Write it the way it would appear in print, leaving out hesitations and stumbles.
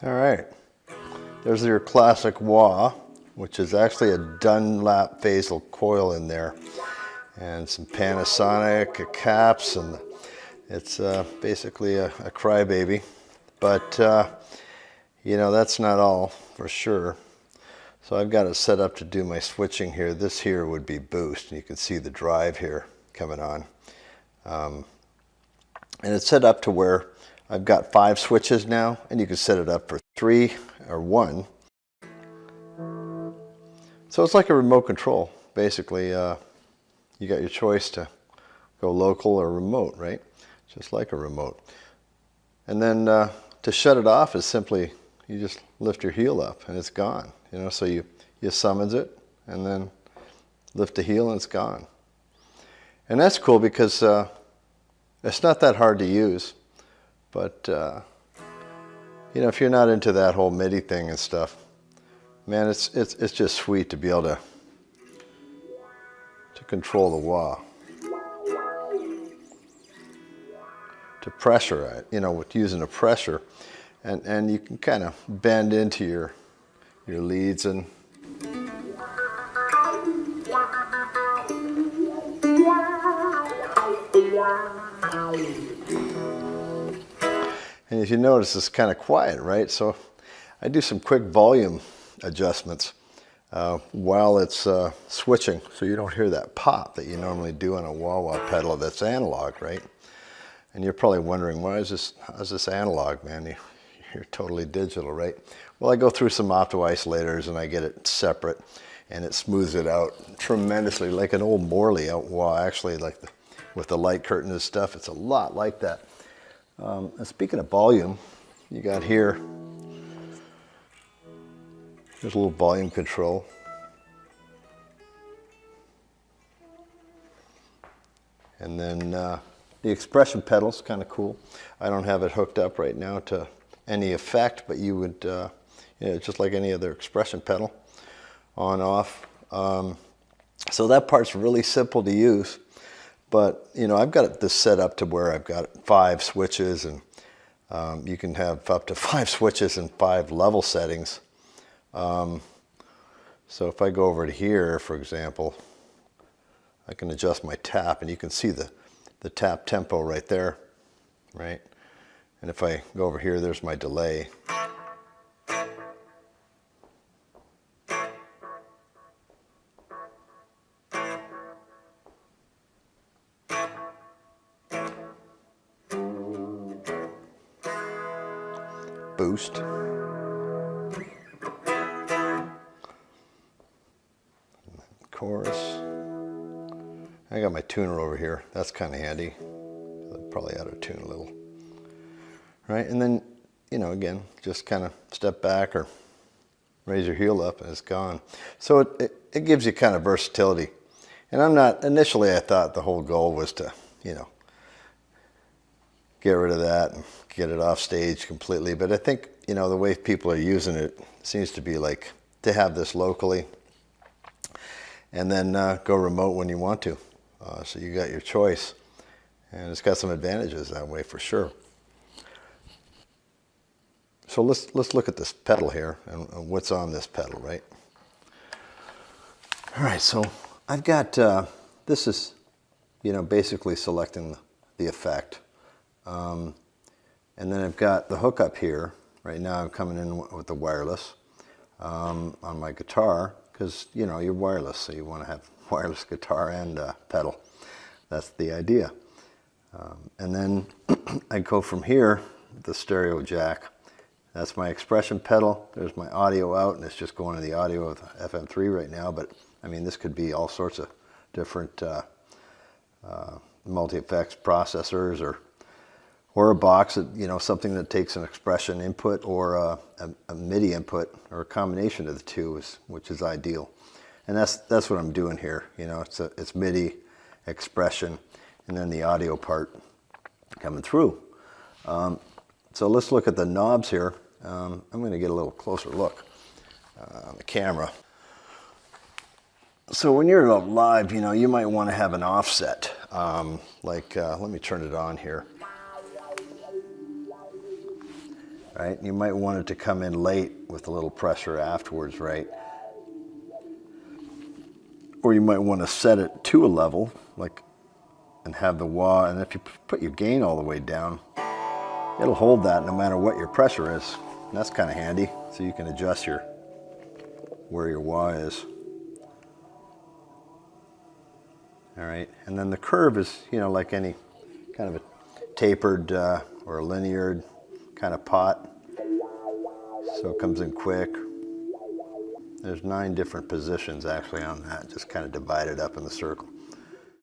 All right, there's your classic wah, which is actually a Dunlap phasal coil in there, and some Panasonic caps, and it's basically a crybaby. But you know, that's not all for sure. So I've got it set up to do my switching here. This here would be boost. You can see the drive here coming on. And it's set up to where I've got 5 switches now, and you can set it up for 3 or 1. So it's like a remote control. Basically, you got your choice to go local or remote, right? Just like a remote. And then to shut it off is simply, you just lift your heel up and it's gone. You know, so you summons it and then lift the heel and it's gone. And that's cool because it's not that hard to use. But you know, if you're not into that whole MIDI thing and stuff, man, it's just sweet to be able to control the wah, to pressure it. You know, with using a pressure, and you can kind of bend into your leads and. And if you notice, it's kind of quiet, right? So I do some quick volume adjustments while it's switching, so you don't hear that pop that you normally do on a wah-wah pedal that's analog, right? And you're probably wondering, how's this analog, man? You're totally digital, right? Well, I go through some opto isolators and I get it separate, and it smooths it out tremendously, like an old Morley out wah, actually, like with the light curtain and stuff. It's a lot like that. And speaking of volume, you got here, there's a little volume control. And then the expression pedal's kind of cool. I don't have it hooked up right now to any effect, but you would, you know, just like any other expression pedal, on, off. So that part's really simple to use. But, you know, I've got this set up to where I've got 5 switches, and you can have up to 5 switches and 5 level settings. So if I go over to here, for example, I can adjust my tap, and you can see the tap tempo right there, right? And if I go over here, there's my delay. Boost. Chorus. I got my tuner over here. That's kind of handy. Probably out of tune a little. Right, and then, you know, again, just kind of step back or raise your heel up and it's gone. So it gives you kind of versatility. And initially I thought the whole goal was to, you know, get rid of that and get it off stage completely. But I think, you know, the way people are using it seems to be like to have this locally and then go remote when you want to. So you got your choice, and it's got some advantages that way for sure. So let's look at this pedal here and what's on this pedal, right? All right, so I've got, this is, you know, basically selecting the effect. And then I've got the hookup here. Right now I'm coming in with the wireless on my guitar, because, you know, you're wireless, so you want to have wireless guitar and pedal. That's the idea. And then I go from here, the stereo jack. That's my expression pedal. There's my audio out, and it's just going to the audio of FM3 right now. But I mean, this could be all sorts of different multi-effects processors, or a box that, you know, something that takes an expression input or a MIDI input, or a combination of the two, which is ideal. And that's what I'm doing here. You know, it's MIDI, expression, and then the audio part coming through. So let's look at the knobs here. I'm going to get a little closer look on the camera. So when you're live, you know, you might want to have an offset. Let me turn it on here. Right, you might want it to come in late with a little pressure afterwards, right? Or you might want to set it to a level, like, and have the wah, and if you put your gain all the way down, it'll hold that no matter what your pressure is. And that's kind of handy, so you can adjust where your wah is. All right, and then the curve is, you know, like any kind of a tapered or a linear kind of pot. So it comes in quick. There's 9 different positions actually on that, just kind of divided up in the circle.